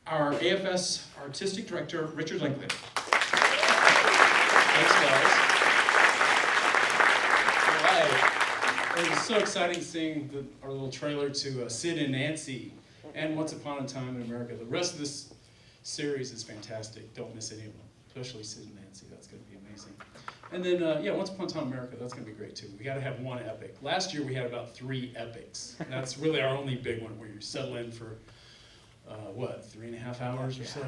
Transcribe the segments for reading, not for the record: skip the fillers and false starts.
our AFS Artistic Director, Richard Linklater. Thanks, Lars. All right. It was so exciting seeing our little trailer to Sid and Nancy and Once Upon a Time in America. The rest of this series is fantastic. Don't miss any of them, especially Sid and Nancy. That's going to be amazing. And then, yeah, Once Upon a Time in America, that's going to be great too. We got to have one epic. Last year we had about 3 epics. That's really our only big one where you settle in for, what, 3.5 hours or so?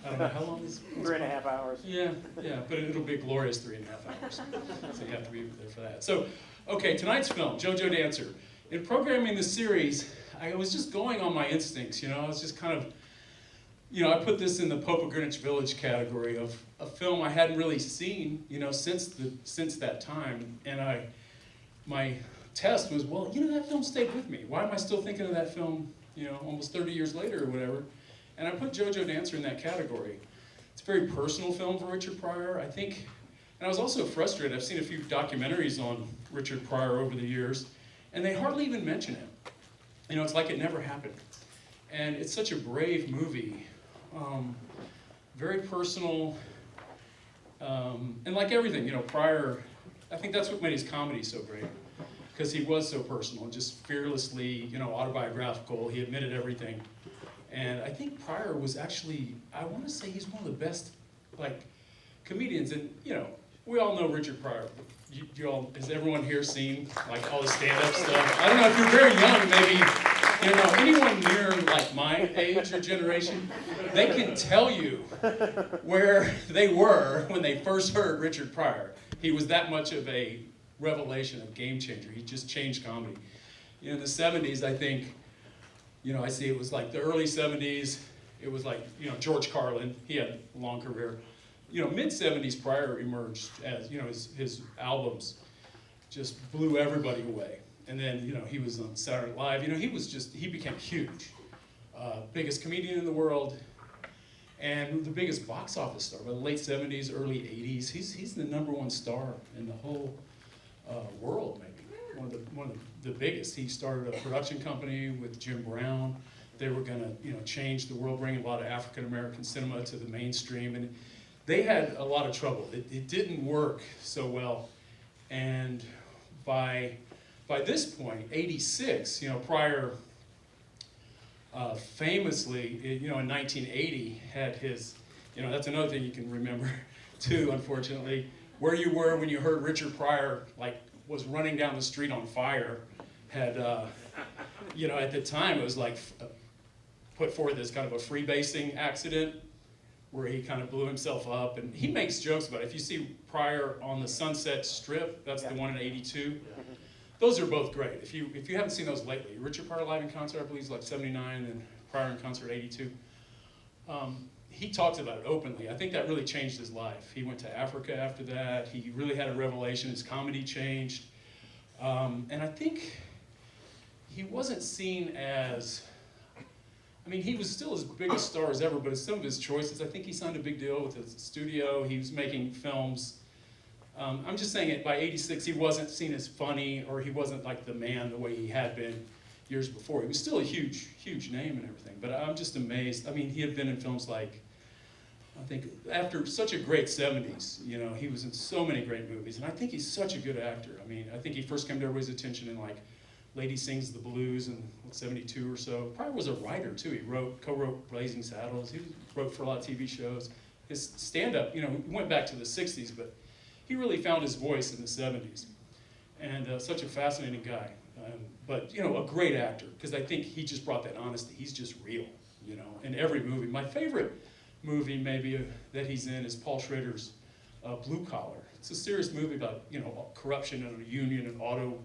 I don't know, how long is it? 3.5 hours. Yeah, but it'll be a glorious 3.5 hours. So you have to be there for that. So, okay, tonight's film, Jojo Dancer. In programming the series, I was just going on my instincts, you know, I was just kind of, you know, I put this in the Pope of Greenwich Village category of a film I hadn't really seen, you know, since that time. And my test was, well, you know, that film stayed with me. Why am I still thinking of that film, you know, almost 30 years later or whatever? And I put Jojo Dancer in that category. It's a very personal film for Richard Pryor, I think. And I was also frustrated. I've seen a few documentaries on Richard Pryor over the years, and they hardly even mention him. You know, it's like it never happened. And it's such a brave movie. Very personal, and like everything, you know, Pryor, I think that's what made his comedy so great, because he was so personal, just fearlessly, you know, autobiographical. He admitted everything, and I think Pryor was actually, I want to say he's one of the best, like, comedians. And you know, we all know Richard Pryor. You all, has everyone here seen like all the stand-up stuff? I don't know if you're very young, maybe. You know, anyone near like my age or generation, they can tell you where they were when they first heard Richard Pryor. He was that much of a revelation, a game changer. He just changed comedy. You know, in the 70s, I think, you know, I see it was like the early 70s, it was like, you know, George Carlin, he had a long career. You know, mid-70s, Pryor emerged as, you know, his albums just blew everybody away. And then, you know, he was on Saturday Night Live. You know, he became huge. Biggest comedian in the world, and the biggest box office star. By the late 70s, early 80s, he's the #1 star in the whole world, maybe. One of the biggest. He started a production company with Jim Brown. They were going to, you know, change the world, bring a lot of African-American cinema to the mainstream. And they had a lot of trouble. It didn't work so well. And by this point, 86, you know, Pryor famously, you know, in 1980 had his, you know, that's another thing you can remember too, unfortunately, where you were when you heard Richard Pryor, like, was running down the street on fire, had, you know, at the time it was like put forward this kind of a freebasing accident where he kind of blew himself up, and he makes jokes about it. If you see Pryor on the Sunset Strip, that's the one in 82. Those are both great. If you haven't seen those lately, Richard Pryor live in concert, I believe, is like 79, and Pryor in concert 82. He talks about it openly. I think that really changed his life. He went to Africa after that. He really had a revelation. His comedy changed. And I think he wasn't seen as, I mean, he was still as big a star as ever, but some of his choices, I think he signed a big deal with the studio. He was making films. I'm just saying it, by 86, he wasn't seen as funny, or he wasn't like the man the way he had been years before. He was still a huge, huge name and everything, but I'm just amazed. I mean, he had been in films like, I think, after such a great 70s, you know, he was in so many great movies, and I think he's such a good actor. I mean, I think he first came to everybody's attention in like Lady Sings the Blues in 72 or so. Pryor was a writer too. He co-wrote Blazing Saddles. He wrote for a lot of TV shows. His stand-up, you know, he went back to the 60s, but he really found his voice in the 70s, and such a fascinating guy. But, you know, a great actor, because I think he just brought that honesty. He's just real, you know, in every movie. My favorite movie maybe that he's in is Paul Schrader's Blue Collar. It's a serious movie about, you know, corruption in a union and auto,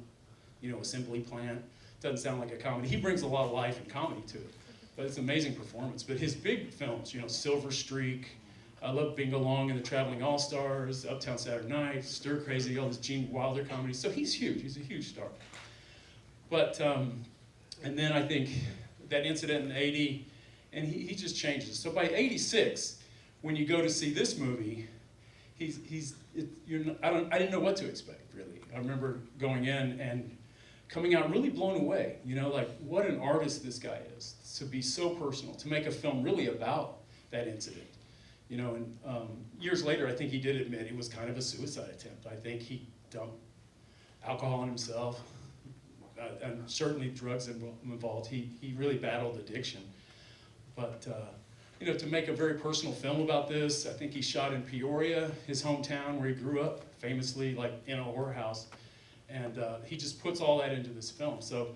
you know, assembly plant. Doesn't sound like a comedy. He brings a lot of life and comedy to it, but it's an amazing performance. But his big films, you know, Silver Streak, I love Bingo Long and the Traveling All-Stars, Uptown Saturday Night, Stir Crazy, all this Gene Wilder comedy. So he's huge. He's a huge star. But, and then I think that incident in 80, and he just changes. So by 86, when you go to see this movie, I didn't know what to expect, really. I remember going in, and coming out really blown away. You know, like what an artist this guy is, to be so personal, to make a film really about that incident. You know, and years later, I think he did admit it was kind of a suicide attempt. I think he dumped alcohol on himself, and certainly drugs involved. He really battled addiction. But, you know, to make a very personal film about this, I think he shot in Peoria, his hometown where he grew up, famously like in a whorehouse. And he just puts all that into this film. So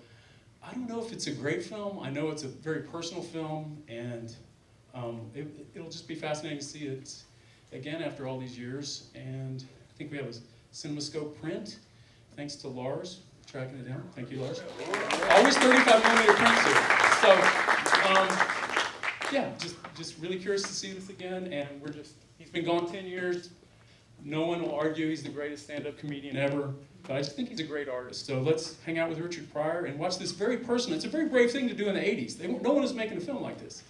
I don't know if it's a great film. I know it's a very personal film, and it'll just be fascinating to see it again after all these years. And I think we have a CinemaScope print, thanks to Lars tracking it down. Thank you, Lars. Always 35mm prints here. So, yeah, just really curious to see this again. And he's been gone 10 years. No one will argue he's the greatest stand-up comedian ever. But I just think he's a great artist. So let's hang out with Richard Pryor and watch this very personal. It's a very brave thing to do in the 80s. No one was making a film like this.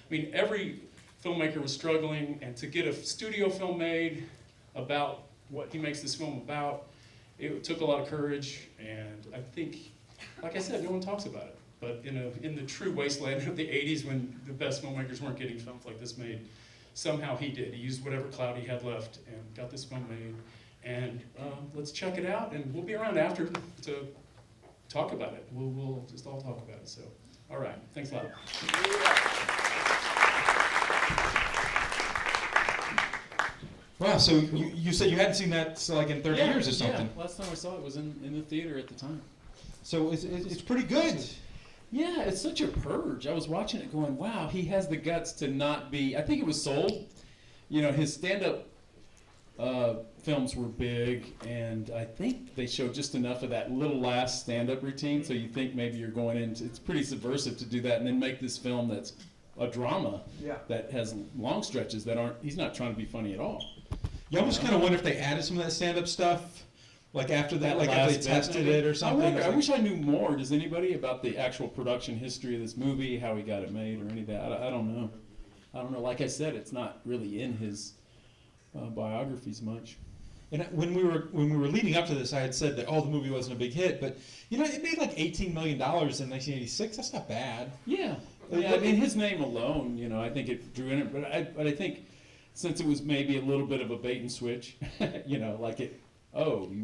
I mean, every filmmaker was struggling, and to get a studio film made about what he makes this film about, it took a lot of courage, and I think, like I said, no one talks about it. But in the true wasteland of the 80s, when the best filmmakers weren't getting films like this made, somehow he did. He used whatever clout he had left and got this film made. And let's check it out, and we'll be around after to talk about it. We'll just all talk about it. So, all right, thanks a lot. Wow, so you said you hadn't seen that like in 30 years or something. Yeah, last time I saw it was in the theater at the time. So it's pretty good. Yeah, it's such a purge. I was watching it going, wow, he has the guts to not be, I think it was sold. You know, his stand-up films were big, and I think they showed just enough of that little last stand-up routine, so you think maybe you're going into, it's pretty subversive to do that and then make this film that's a drama that has long stretches that aren't, he's not trying to be funny at all. You almost kind of wonder if they added some of that stand-up stuff, like after that, like if they tested it or something. I wish I knew more. Does anybody about the actual production history of this movie, how he got it made or any of that? I don't know. I don't know. Like I said, it's not really in his biographies much. And when we were leading up to this, I had said that the movie wasn't a big hit, but you know, it made like $18 million in 1986. That's not bad. Yeah. I mean, his name alone, you know, I think it drew in it. But I think since it was maybe a little bit of a bait and switch, you know, like you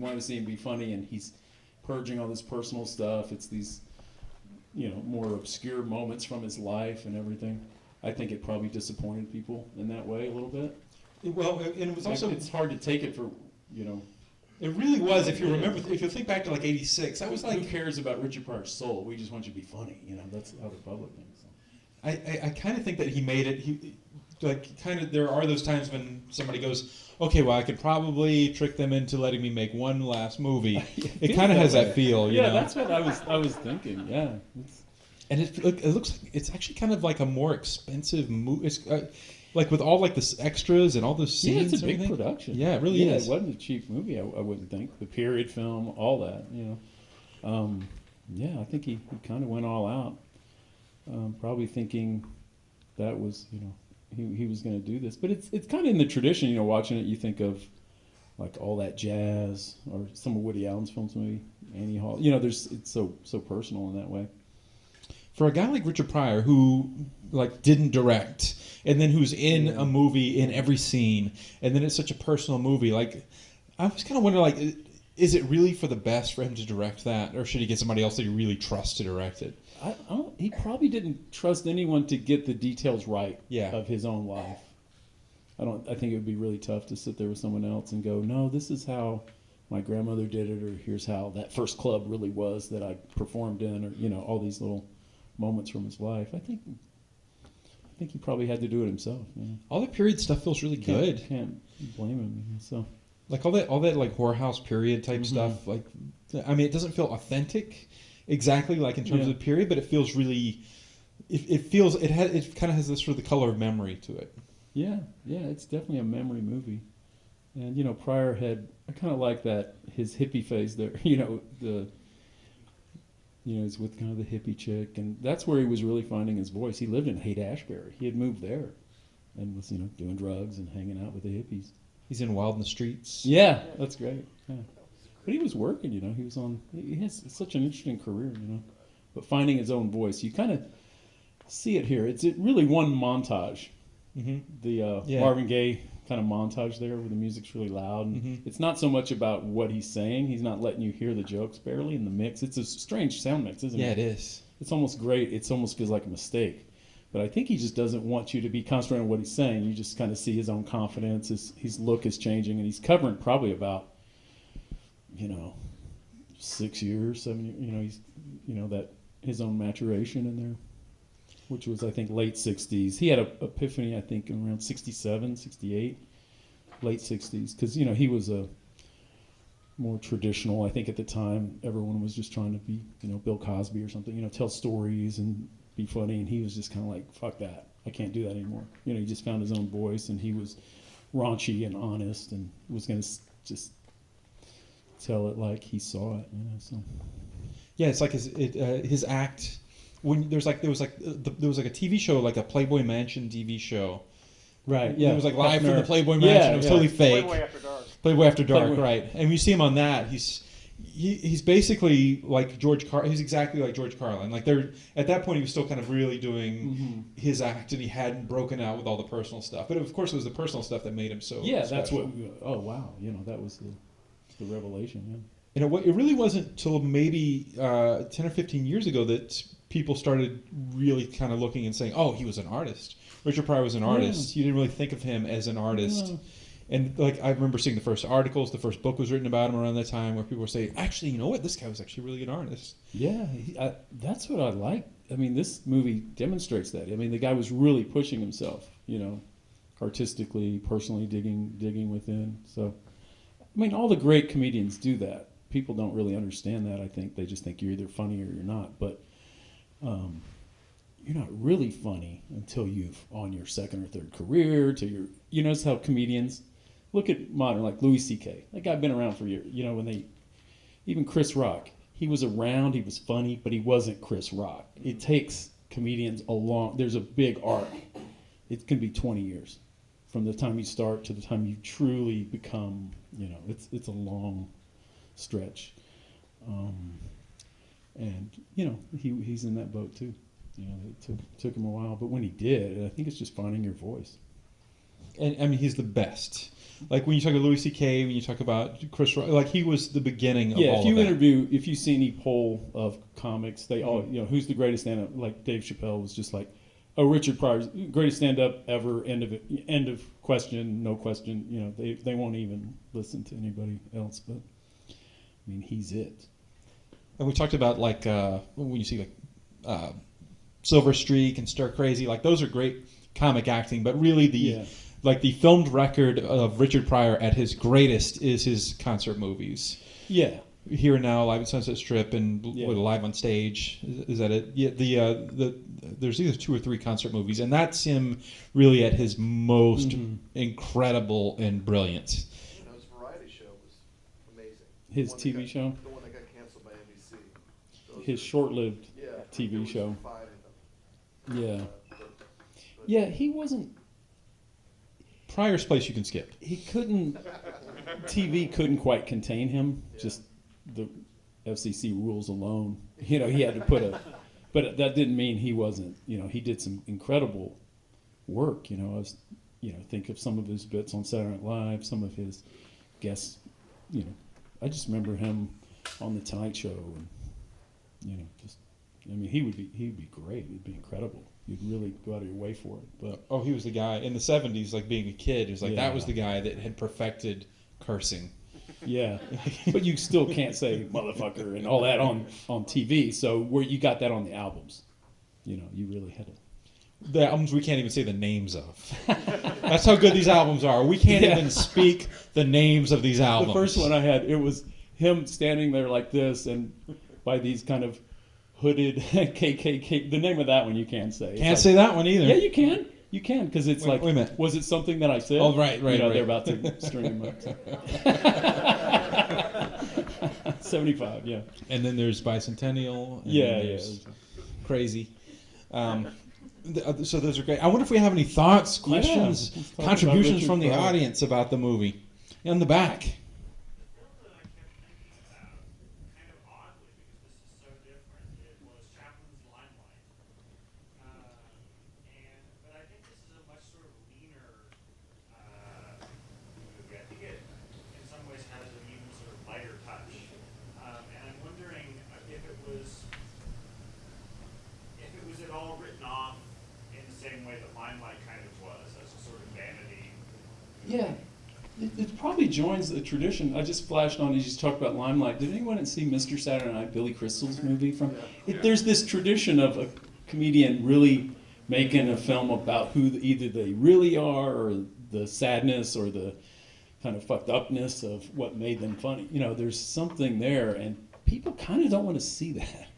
want to see him be funny, and he's purging all this personal stuff. It's these, you know, more obscure moments from his life and everything. I think it probably disappointed people in that way a little bit. Well, and it was also, it's hard to take it for, you know. It really was. If you remember, if you think back to like '86, that was like, who cares about Richard Pryor's soul? We just want you to be funny. You know, that's how the public thinks. So. I kind of think that he made it. There are those times when somebody goes, okay, well, I could probably trick them into letting me make one last movie. It kind of has that feel, you know. Yeah, that's what I was thinking. Yeah. And it looks like it's actually kind of like a more expensive movie. It's like with all like the extras and all those scenes. Yeah, it's a big production. Yeah, it really is. It wasn't a cheap movie, I wouldn't think. The period film, all that, you know. Yeah, I think he kind of went all out. Probably thinking that was, you know, he was going to do this. But it's kind of in the tradition, you know, watching it, you think of like All That Jazz or some of Woody Allen's films, maybe Annie Hall. You know, it's so personal in that way. For a guy like Richard Pryor, who like didn't direct, and then who's in a movie in every scene, and then it's such a personal movie, like I was kind of wondering, like, is it really for the best for him to direct that, or should he get somebody else that he really trusts to direct it? He probably didn't trust anyone to get the details right of his own life. I think it would be really tough to sit there with someone else and go, no, this is how my grandmother did it, or here's how that first club really was that I performed in, or, you know, all these little moments from his life. I think he probably had to do it himself. You know? All the period stuff feels really good. Can't blame him. You know, so like all that like whorehouse period type stuff. Like, I mean, it doesn't feel authentic exactly like in terms of the period, but it feels really. It kind of has this sort of the color of memory to it. Yeah, it's definitely a memory movie. And you know, Pryor I kind of like that his hippie phase there. You know, he's with kind of the hippie chick, and that's where he was really finding his voice. He lived in Haight-Ashbury. He had moved there and was, you know, doing drugs and hanging out with the hippies. He's in Wild in the Streets. Yeah, that's great. Yeah. But he was working, you know. He has such an interesting career, you know. But finding his own voice, you kind of see it here. It's really one montage. Mm-hmm. The Marvin Gaye kind of montage there where the music's really loud. And it's not so much about what he's saying. He's not letting you hear the jokes barely in the mix. It's a strange sound mix, isn't it? Yeah, it is. It's almost great. It almost feels like a mistake. But I think he just doesn't want you to be concentrating on what he's saying. You just kind of see his own confidence. His look is changing. And he's covering probably about, 6 years, 7 years. He's, that his own maturation in there, which was, I think, late 60s. He had an epiphany, I think, around 67, 68, late 60s. Because, he was a more traditional, I think at the time, everyone was just trying to be, Bill Cosby or something, tell stories and be funny. And he was just kind of like, fuck that. I can't do that anymore. He just found his own voice, and he was raunchy and honest and was going to just tell it like he saw it, so. Yeah, it's like his act. When there was like a TV show, like a Playboy Mansion TV show. Right. Yeah. It was like live from the Playboy Mansion. Yeah, it was totally fake. Playboy After Dark. Playboy After Dark, right? And you see him on that. He's basically like George Carlin. He's exactly like George Carlin. Like at that point, he was still kind of really doing his act, and he hadn't broken out with all the personal stuff. But of course, it was the personal stuff that made him so. Yeah, special. that's what. Oh wow, that was the revelation. Yeah. It really wasn't until maybe 10 or 15 years ago that people started really kind of looking and saying, "Oh, he was an artist. Richard Pryor was an artist." You didn't really think of him as an artist. Yeah. And I remember seeing the first articles, the first book was written about him around that time, where people were saying, "Actually, you know what? This guy was actually a really good artist." Yeah, that's what I like. I mean, this movie demonstrates that. I mean, the guy was really pushing himself, artistically, personally digging within. So, I mean, all the great comedians do that. People don't really understand that. I think they just think you're either funny or you're not. But you're not really funny until you've on your second or third career. Notice how comedians look at modern, like Louis C.K. That guy been around for years. Even Chris Rock, he was around, he was funny, but he wasn't Chris Rock. It takes comedians there's a big arc. It can be 20 years from the time you start to the time you truly become. It's a long stretch, and he's in that boat too. It took him a while, but when he did, I think it's just finding your voice. And I mean, he's the best. Like when you talk about Louis C.K., when you talk about Chris Rock, like he was the beginning of all of that. If you see any poll of comics, they all, who's the greatest stand-up? Like Dave Chappelle was just like, Richard Pryor's greatest stand-up ever. End of question, no question. They won't even listen to anybody else, but. I mean, he's it. And we talked about like when you see like Silver Streak and Stir Crazy, like those are great comic acting, but really the filmed record of Richard Pryor at his greatest is his concert movies. Yeah. Here and Now, Live at Sunset Strip, and Live on Stage. Is that it? Yeah. There's either 2 or 3 concert movies, and that's him really at his most incredible and brilliant. His TV show? The one that got canceled by NBC. His short-lived TV show. 5 of them. Yeah. Yeah, he wasn't... Pryor's Place you can skip. He couldn't... TV couldn't quite contain him. Yeah. Just the FCC rules alone. He had to put a... But that didn't mean he wasn't... he did some incredible work. I was... think of some of his bits on Saturday Night Live, some of his guests, I just remember him on the Tonight Show, and he would be great. He'd be incredible. You'd really go out of your way for it. But he was the guy in the '70s, like being a kid. It was like that was the guy that had perfected cursing. Yeah, but you still can't say motherfucker and all that on TV. So where you got that on the albums, you really had to. The albums we can't even say the names of. That's how good these albums are. We can't even speak the names of these albums. The first one I had, it was him standing there like this, and by these kind of hooded KKK. The name of that one you can't say. Can't say that one either. Yeah, you can. You can, because it's wait a minute. Was it something that I said? Oh, right. They're about to string him up. 75, yeah. And then there's Bicentennial. And Crazy. So those are great. I wonder if we have any thoughts, questions, contributions from the audience about the movie. In the back. Yeah. It probably joins the tradition. I just flashed on, you just talked about Limelight. Did anyone see Mr. Saturday Night, Billy Crystal's movie? There's this tradition of a comedian really making a film about who either they really are or the sadness or the kind of fucked upness of what made them funny. You know, there's something there, and people kind of don't want to see that.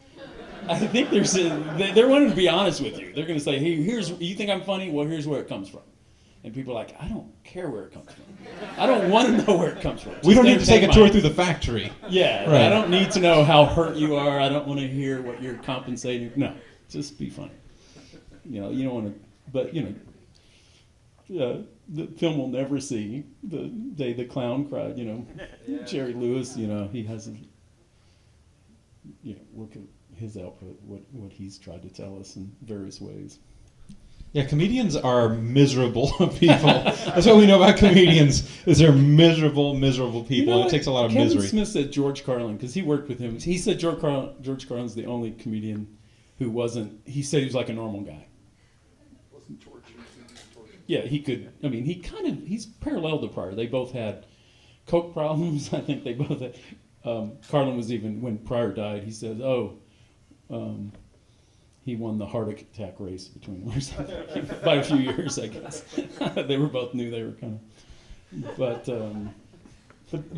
I think they're wanting to be honest with you. They're going to say, hey, you think I'm funny? Well, here's where it comes from. And people are like, I don't care where it comes from. I don't want to know where it comes from. We don't need to take a tour through the factory. Yeah, right. I don't need to know how hurt you are. I don't want to hear what you're compensating. No, just be funny. You know, you don't want to, but, you know, the film will never see the day the clown cried, you know. Yeah. Jerry Lewis, you know, he has, look at his output, what he's tried to tell us in various ways. Yeah, comedians are miserable people. That's what we know about comedians, is they're miserable people, you know, and it takes a lot of Kevin misery. Smith said George Carlin, because he worked with him. He said George Carlin's the only comedian who wasn't, he said he was like a normal guy. Wasn't tortured. Yeah, he could, I mean, he's parallel to Pryor. They both had coke problems. I think they both had, Carlin was even, when Pryor died, he said, he won the heart attack race between them or something. By a few years, I guess. They were both knew they were kind of,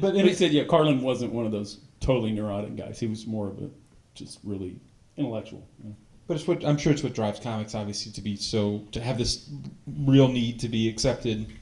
but he said, yeah, Carlin wasn't one of those totally neurotic guys. He was more of a just really intellectual. You know? But I'm sure it's what drives comics, obviously, to have this real need to be accepted.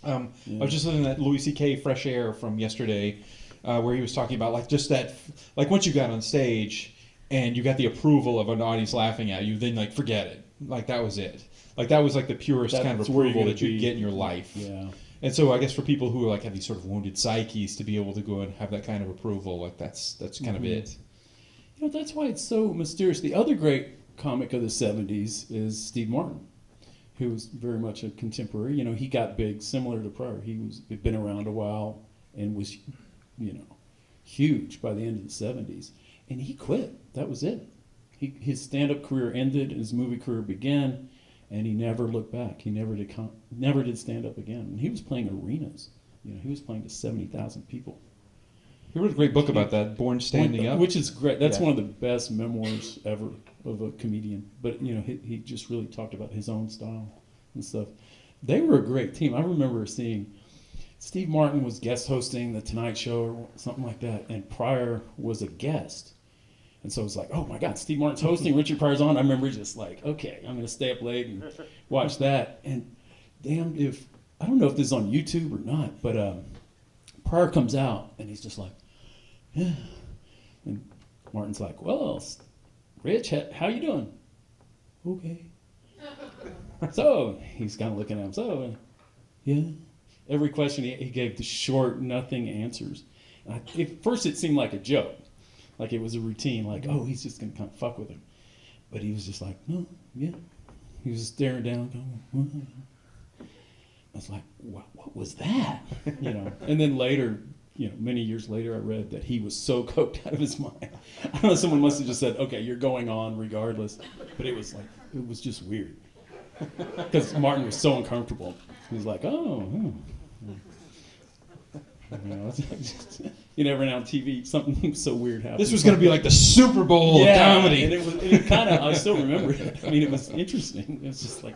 I was just listening to that Louis C.K. Fresh Air from yesterday, where he was talking about like just that, like once you got on stage and you got the approval of an audience laughing at you, then like forget it. Like that was it. Like that was like the purest kind of approval that you'd get in your life. Yeah. And so I guess for people who like have these sort of wounded psyches to be able to go and have that kind of approval, like that's kind of it. You know, that's why it's so mysterious. The other great comic of the 70s is Steve Martin, who was very much a contemporary. You know, he got big similar to Pryor. He'd been around a while and was, you know, huge by the end of the 70s. And he quit. That was it. His stand-up career ended, his movie career began, and he never looked back. He never did stand-up again. And he was playing arenas. You know, he was playing to 70,000 people. He wrote a great book about that, Born Standing Up. Which is great. That's one of the best memoirs ever of a comedian. But, you know, he just really talked about his own style and stuff. They were a great team. I remember seeing Steve Martin was guest hosting The Tonight Show or something like that, and Pryor was a guest. And so it was like, oh my God, Steve Martin's hosting, Richard Pryor's on. I remember just like, okay, I'm going to stay up late and watch that. And damn, I don't know if this is on YouTube or not, but Pryor comes out and he's just like, yeah. And Martin's like, well, Rich, how you doing? Okay. So he's kind of looking at him. So, yeah. Every question he gave the short, nothing answers. At first it seemed like a joke. Like it was a routine, like, oh, he's just going to kind of fuck with him. But he was just like, no, yeah. He was staring down, going, I was like, what was that? You know. And then later, you know, many years later, I read that he was so coked out of his mind. I don't know, someone must have just said, okay, you're going on regardless. But it was like, it was just weird. Because Martin was so uncomfortable. He was like, oh. You know, you never know on TV, something so weird happened. This was going to be like the Super Bowl of comedy. And it kind of, I still remember it. I mean, it was interesting. It was just like,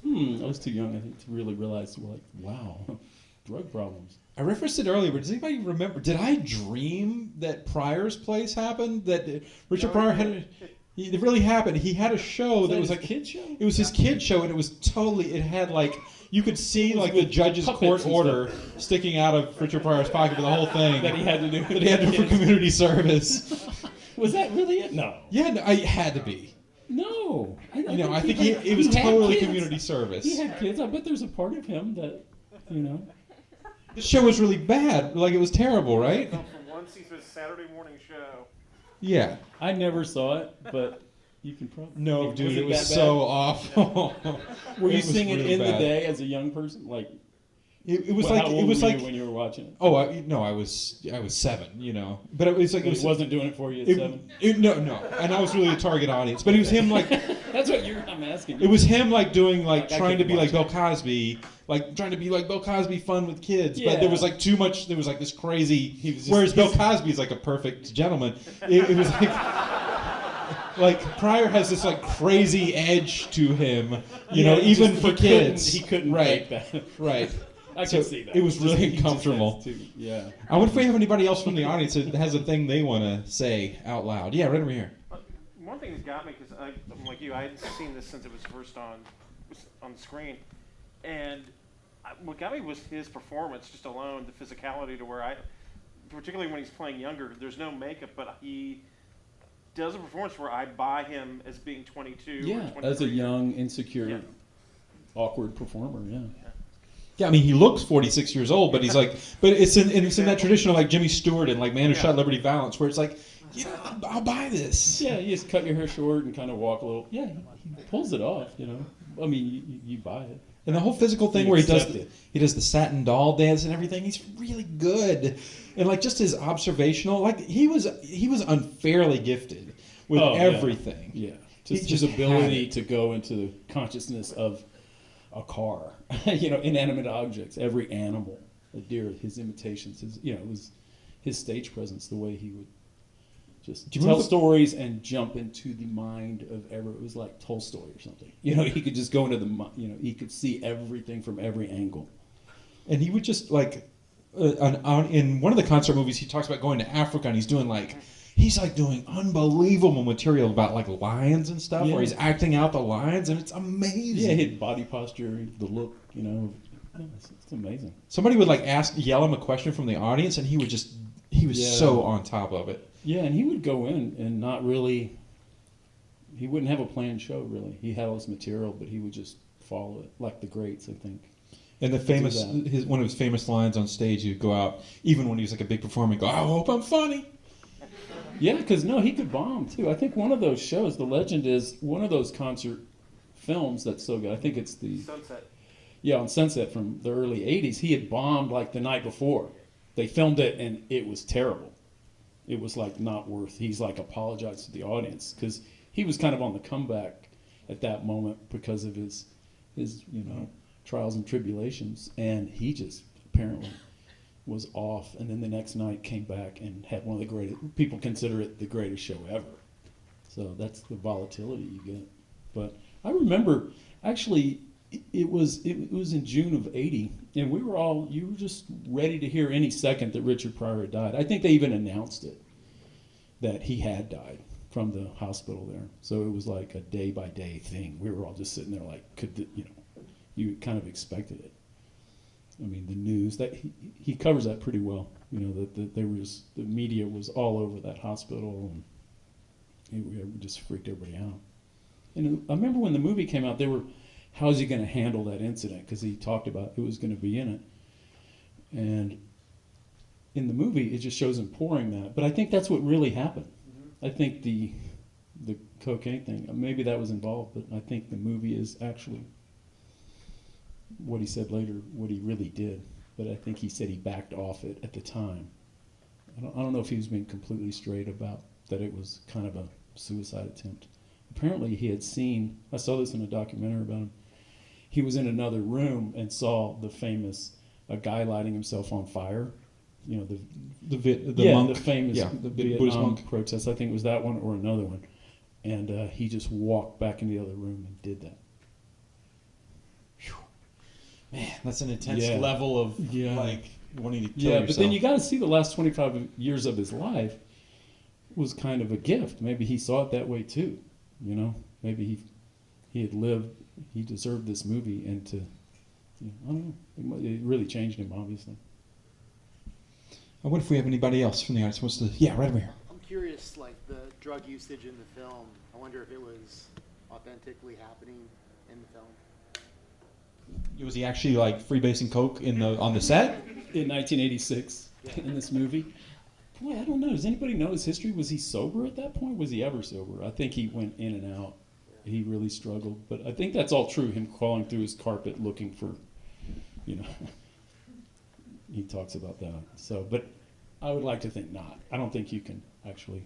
I was too young, I think, to really realize, like, wow, drug problems. I referenced it earlier, but does anybody remember, did I dream that Pryor's Place happened? That Richard Pryor had, it really happened. He had a show that was like, kid show? It was his kid show, and it was totally, it had like, you could see like the judge's court order sticking out of Richard Pryor's pocket for the whole thing. That he had to do. That he had to do for community service. Was that really it? No. Yeah, no, it had to be. No. I think it was totally community service. He had kids. I bet there's a part of him that, you know. The show was really bad. Like, it was terrible, right? From one season of Saturday morning show. Yeah. I never saw it, but you can probably. No, dude, it was that so awful. Were you It was seeing it really in bad. the day as a young person? Like, It was Well, like how old it was were like you when you were watching it? oh no, I was 7, you know, but it was like He wasn't doing it for you at 7. No, and I was really a target audience, but it was him like That's what I'm asking. it was him like doing like Like, I trying to be couldn't like watch Bill Cosby, like trying to be like Bill Cosby, fun with kids, but Yeah. there was like too much. There was like this crazy. was just- Whereas Bill Cosby is like a perfect gentleman. It was like Pryor has this like crazy edge to him, you know, even for kids. He couldn't right, fake that. right. I So can see that. it was really He just uncomfortable. has to, yeah. I wonder if we have anybody else from the audience that has a thing they want to say out loud. Yeah, right over here. One thing that got me, because I'm like you, I hadn't seen this since it was first on the screen, and what got me was his performance just alone, the physicality to where particularly when he's playing younger, there's no makeup, but he does a performance where I buy him as being 22 or Yeah, 23. as a young, insecure, Yeah. awkward performer, yeah. Yeah, I mean, he looks 46 years old, but he's like, but it's in that tradition of like Jimmy Stewart and like Man Who Shot Liberty Valance, where it's like, yeah, I'll buy this. Yeah, you just cut your hair short and kind of walk a little. Yeah, he pulls it off, you know. I mean, you buy it. And the whole physical thing You where accept it. he does the satin doll dance and everything, he's really good. And like just his observational, like he was unfairly gifted with Oh, yeah. everything. Yeah, He just just his had ability it. to go into the consciousness of a car, you know, inanimate objects, every animal, a deer, his imitations, it was his stage presence, the way he would just Do you tell remember the- stories and jump into the mind of it was like Tolstoy or something. You know, he could just go into he could see everything from every angle. And he would just like, in one of the concert movies, he talks about going to Africa and he's doing unbelievable material about like lions and stuff, Yeah. where he's acting out the lions, and it's amazing. Yeah, his body posture, the look, it's amazing. Somebody would like yell him a question from the audience, and he was Yeah. so on top of it. Yeah, and he would go in and not really. He wouldn't have a planned show really. He had all his material, but he would just follow it like the greats, I think. And the famous, that. one of his famous lines on stage, he'd go out, even when he was like a big performer, he'd go, "I hope I'm funny." Yeah, because he could bomb too. I think one of those shows, the legend is one of those concert films that's so good. I think it's the Sunset. Yeah, on Sunset from the early '80s. He had bombed like the night before. They filmed it and it was terrible. It was like not worth. He's like apologized to the audience because he was kind of on the comeback at that moment because of his trials and tribulations, and he just apparently was off. And then the next night came back and had one of the greatest. People consider it the greatest show ever. So that's the volatility you get. But I remember actually. It was in June of '80, and you were just ready to hear any second that Richard Pryor had died. I think they even announced it, that he had died from the hospital there. So it was like a day by day thing. We were all just sitting there like, you kind of expected it. I mean, the news that he covers that pretty well. You know that the media was all over that hospital, and it just freaked everybody out. And I remember when the movie came out, they were. How's he going to handle that incident? Because he talked about who was going to be in it. And in the movie, it just shows him pouring that. But I think that's what really happened. Mm-hmm. I think the cocaine thing, maybe that was involved, but I think the movie is actually what he said later, what he really did. But I think he said he backed off it at the time. I don't know if he was being completely straight about that it was kind of a suicide attempt. Apparently he had seen, I saw this in a documentary about him, he was in another room and saw a guy lighting himself on fire. You know, the monk, the famous the Buddhist Vietnam monk protest. I think it was that one or another one. And he just walked back in the other room and did that. Man, that's an intense Yeah. level of Yeah. like wanting to kill Yeah, yourself. but then you got to see the last 25 years of his life was kind of a gift. Maybe he saw it that way too. You know, maybe he had lived, he deserved this movie, and I don't know, it really changed him, obviously. I wonder if we have anybody else from the audience who wants to. Yeah, right over here. I'm curious, like the drug usage in the film. I wonder if it was authentically happening in the film. Was he actually like freebasing coke on the set? In 1986, in this movie. Boy, I don't know. Does anybody know his history? Was he sober at that point? Was he ever sober? I think he went in and out. He really struggled. But I think that's all true, him crawling through his carpet looking for, he talks about that. So, but I would like to think not. I don't think you can actually.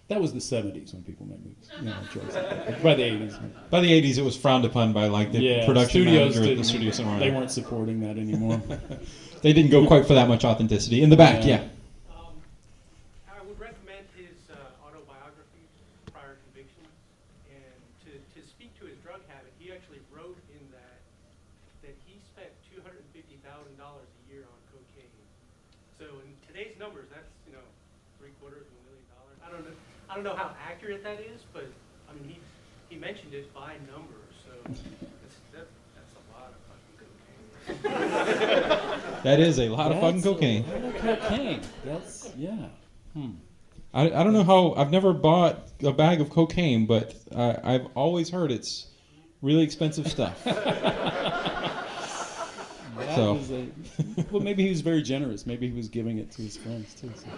That was the 70s when people made movies. Drugs. By the 80s. By the 80s, it was frowned upon by like the production studios manager at the didn't- studio somewhere. They weren't supporting that anymore. They didn't go quite for that much authenticity. In the back, yeah. I would recommend his autobiography, Prior Convictions, and to speak to his drug habit, he actually wrote in that he spent $250,000 a year on cocaine. So in today's numbers, that's $750,000. I don't know how accurate that is, but I mean he mentioned it by numbers, so that's a lot of fucking cocaine. That is a lot of fucking cocaine. A lot of cocaine. That's I don't know how. I've never bought a bag of cocaine, but I've always heard it's really expensive stuff. So. Well, maybe he was very generous. Maybe he was giving it to his friends too. So.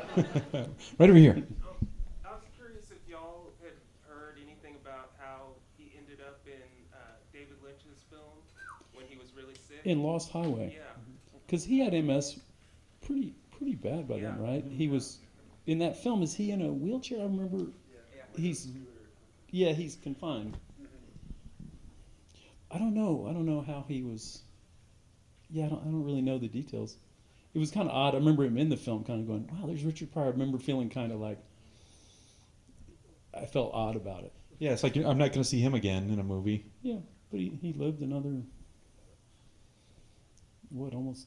Right over here. I was curious if y'all had heard anything about how he ended up in David Lynch's film when he was really sick. In Lost Highway. Yeah. Because he had MS pretty bad by then, right? He was in that film. Is he in a wheelchair? I remember. He's confined. I don't know how he was. Yeah, I don't really know the details. It was kind of odd. I remember him in the film, kind of going, "Wow, there's Richard Pryor." I remember feeling kind of like I felt odd about it. Yeah, it's like I'm not going to see him again in a movie. Yeah, but he lived another almost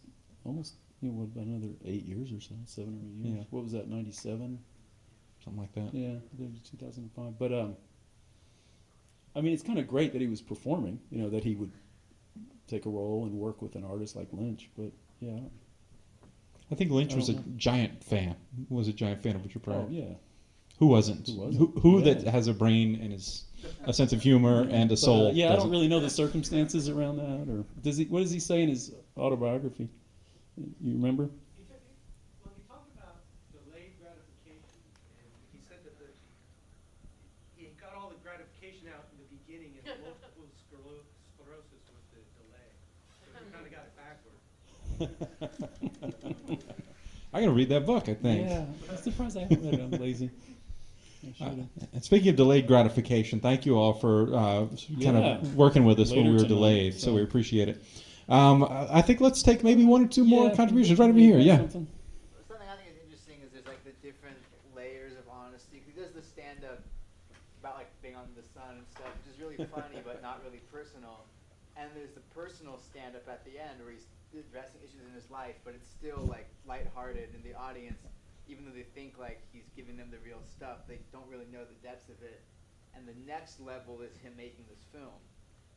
about another 8 years or so, 7 or 8 years. Yeah. What was that? 97. Something like that. Yeah, 2005. But I mean, it's kind of great that he was performing. That he would take a role and work with an artist like Lynch. But yeah. I think Lynch was a I don't giant fan. Was a giant fan of Richard Pryor. Oh yeah. Who wasn't? Who wasn't? Who Yeah. that has a brain and a sense of humor and a soul? Yeah, I doesn't? don't really know the circumstances around that, or what does he say in his autobiography? You remember? Well, he talked about delayed gratification, and he said that he got all the gratification out in the beginning, and multiple sclerosis was the delay. So he kind of got it backwards. I'm gonna read that book. I think. Yeah, I'm surprised I haven't read it. I'm lazy. I should've. And speaking of delayed gratification, thank you all for kind Yeah. of working with us when Later we were tonight, delayed. So so. we appreciate it. I think let's take maybe one or two more Yeah, contributions can right over you here. read Yeah. something? Something I think is interesting is there's like the different layers of honesty. He does the stand-up about like being on the sun and stuff, which is really funny but not really personal. And there's the personal stand-up at the end where he's addressing issues in his life, but it's still like lighthearted, and the audience, even though they think like he's giving them the real stuff, they don't really know the depths of it. And the next level is him making this film.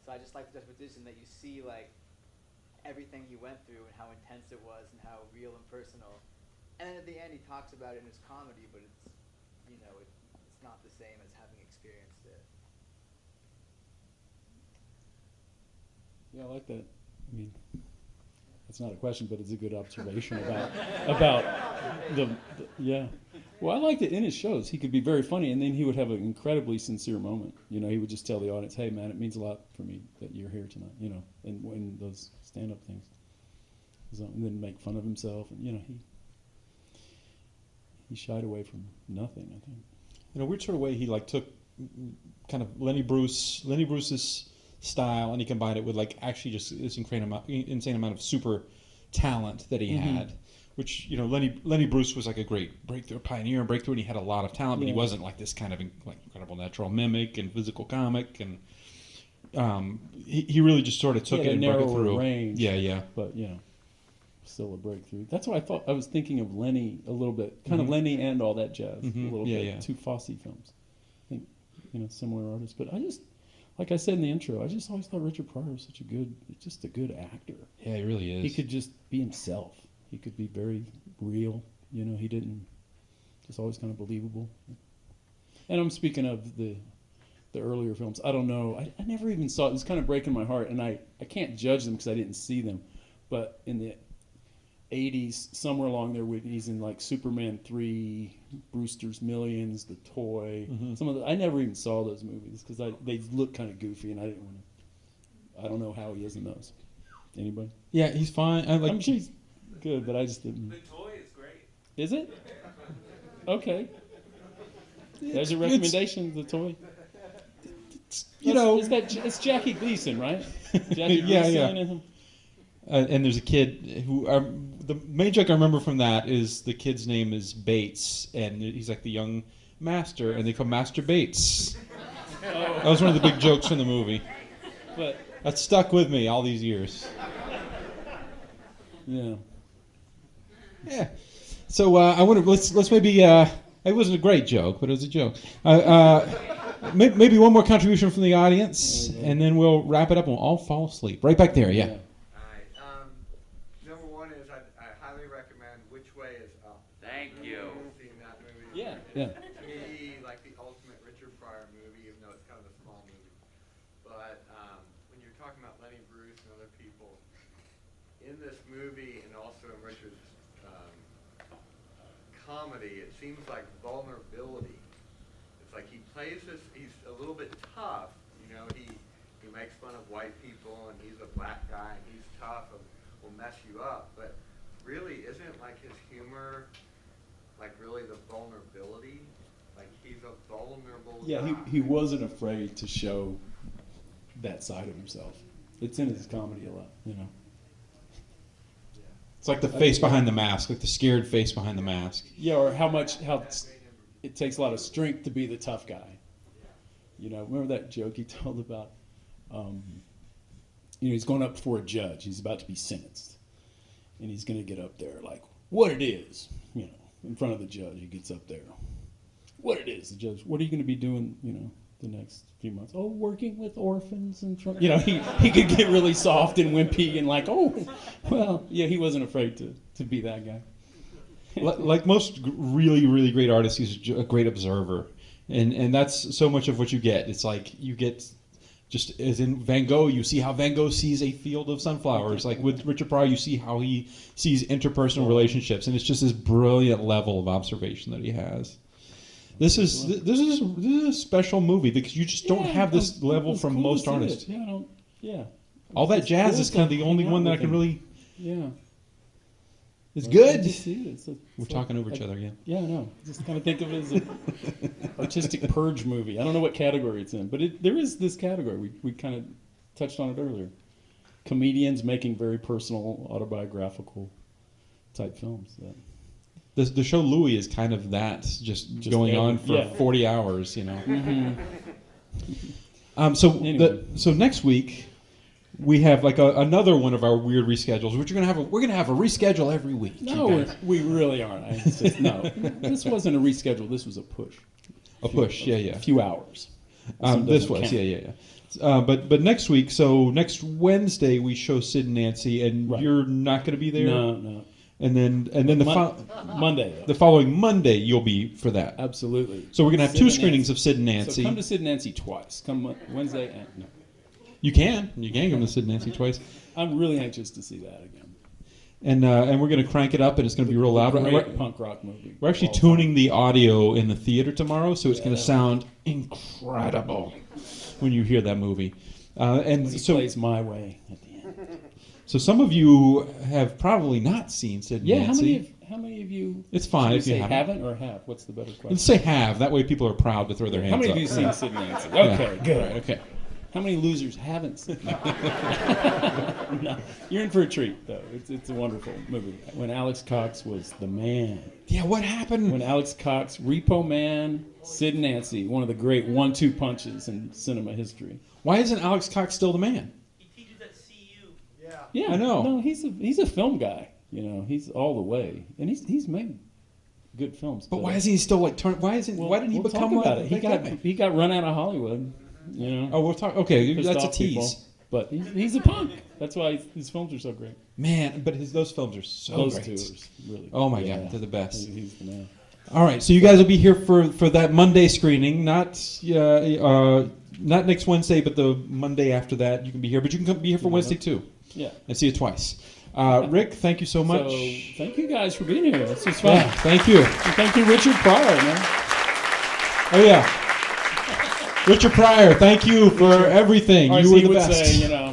So I just like the juxtaposition that you see like everything he went through and how intense it was and how real and personal. And then at the end he talks about it in his comedy, but it's it's not the same as having experienced it. Yeah, I like that. I mean, that's not a question, but it's a good observation about the yeah. Well, I liked it in his shows. He could be very funny, and then he would have an incredibly sincere moment. He would just tell the audience, "Hey, man, it means a lot for me that you're here tonight." And when those stand-up things, so, and then make fun of himself, and he shied away from nothing. I think. In a weird sort of way, he like took kind of Lenny Bruce's style, and he combined it with like actually just this insane amount of super talent that he had. Which Lenny Bruce was like a great pioneer and breakthrough, and he had a lot of talent, but he wasn't like this kind of like incredible natural mimic and physical comic, and he really just sort of took it and broke it through. Range, Yeah. but still a breakthrough. That's why I was thinking of Lenny a little bit, kind of Lenny and all that jazz, a little bit. Yeah. Two Fosse films, I think, similar artists. But I just, like I said in the intro, I just always thought Richard Pryor was just a good actor. Yeah, he really is. He could just be himself. He could be very real. He didn't, just always kind of believable. And I'm speaking of the earlier films. I don't know. I never even saw it. It was kind of breaking my heart, and I can't judge them because I didn't see them. But in the 80s, somewhere along there, he's in like Superman 3, Brewster's Millions, The Toy. Some of I never even saw those movies because they look kind of goofy, and I didn't want to. I don't know how he is in those. Anybody? Yeah, he's fine. I'm sure good, but I just didn't. The toy is great. Is it? Okay. There's your recommendation, the toy. You know, It's Jackie Gleason, right? Jackie Yeah, Gleason yeah. and- and there's a kid who the main joke I remember from that is the kid's name is Bates, and he's like the young master, and they call Master Bates. That was one of the big jokes from the movie. But That stuck with me all these years. yeah. Yeah. So I wonder. Let's maybe. It wasn't a great joke, but it was a joke. Maybe one more contribution from the audience, and then we'll wrap it up and we'll all fall asleep. Right back there, yeah. Alright, number one is I highly recommend Which Way Is Up. Thank you. Seen that movie? Yeah. Yeah. To me, like the ultimate Richard Pryor movie, even though it's kind of a small movie. But when you're talking about Lenny Bruce and other people, in this movie and also in Richard's comedy, it seems like vulnerability. It's like he plays this, he's a little bit tough, you know, he makes fun of white people and he's a black guy and he's tough and will mess you up, but really isn't like his humor like really the vulnerability? Like he's a vulnerable Yeah, guy. he wasn't afraid to show that side of himself. It's in his comedy a lot, you know. It's like the face behind the mask, like the scared face behind the mask. Yeah, or how it takes a lot of strength to be the tough guy. You know, remember that joke he told about, he's going up before a judge. He's about to be sentenced. And he's going to get up there like, what it is, you know, in front of the judge. He gets up there. What it is, the judge, what are you going to be doing, you know, the next few months? Oh, working with orphans and, you know, he could get really soft and wimpy and like, oh, well, yeah, he wasn't afraid to be that guy. Like most really, really great artists, he's a great observer. And that's so much of what you get. It's like you get, just as in Van Gogh, you see how Van Gogh sees a field of sunflowers. Like with Richard Pryor, you see how he sees interpersonal relationships. And it's just this brilliant level of observation that he has. This is a special movie because you just don't have this level from cool most to see artists. it. Yeah. All that It's jazz cool is to kind of the hang only out one that I with can him. really... Yeah. It's Well, good. good to see it. We're talking over each other again. Yeah, I know. Just kind of think of it as an artistic purge movie. I don't know what category it's in, but there is this category. We kind of touched on it earlier. Comedians making very personal, autobiographical type films. Yeah. The show Louis is kind of that, just going on for 40 hours, you know. Mm-hmm. So next week we have like another one of our weird reschedules. We're gonna have a reschedule every week. No, we really aren't. I insist. No, this wasn't a reschedule. This was a push. A few hours. This was, yeah. But next week, so next Wednesday we show Sid and Nancy, and you're not going to be there. No. And then Monday. The following Monday you'll be for that. Absolutely. So we're going to have Sid two and screenings Nancy. of Sid and Nancy. So come to Sid and Nancy twice. Come Wednesday and no. You can come to Sid and Nancy twice. I'm really anxious to see that again. And we're going to crank it up, and it's going to be real loud. Great punk rock movie. We're actually tuning the audio in the theater tomorrow, so it's going to sound incredible when you hear that movie. And When he so plays My Way at the end. So some of you have probably not seen Sid and Yeah, Nancy. how many of you? It's fine if you say haven't. haven't or have. What's the better question? Let's say have. That way people are proud to throw their hands How many up. of you seen Sid and Nancy? Yeah. Okay, good. Right, okay. How many losers haven't seen? No, you're in for a treat, though. It's a wonderful movie. When Alex Cox was the man. Yeah, what happened? When Alex Cox, Repo Man, Sid and Nancy, one of the great 1-2 punches in cinema history. Why isn't Alex Cox still the man? He teaches at CU. Yeah, I know. No, he's a film guy. You know, he's all the way, and he's made good films. But why isn't he still like turn? Why didn't he become talk about like it? that guy? He got run out of Hollywood. You know. Oh, we'll talk. Okay, Pissed that's a off tease. people. But he's a punk. That's why his films are so great. Man, but those films are so Those great. two are really. Oh my yeah. God, they're the best. He's the man. All right, so you guys will be here for that Monday screening, not next Wednesday, but the Monday after that. You can be here, but you can be here for Wednesday too. Yeah. And see it twice. Rick, thank you so much. So thank you guys for being here. This was fun. Yeah, thank you. And thank you, Richard Pryor, man. Oh yeah, Richard Pryor, thank you for everything. Or You as were he the would best. say, you know,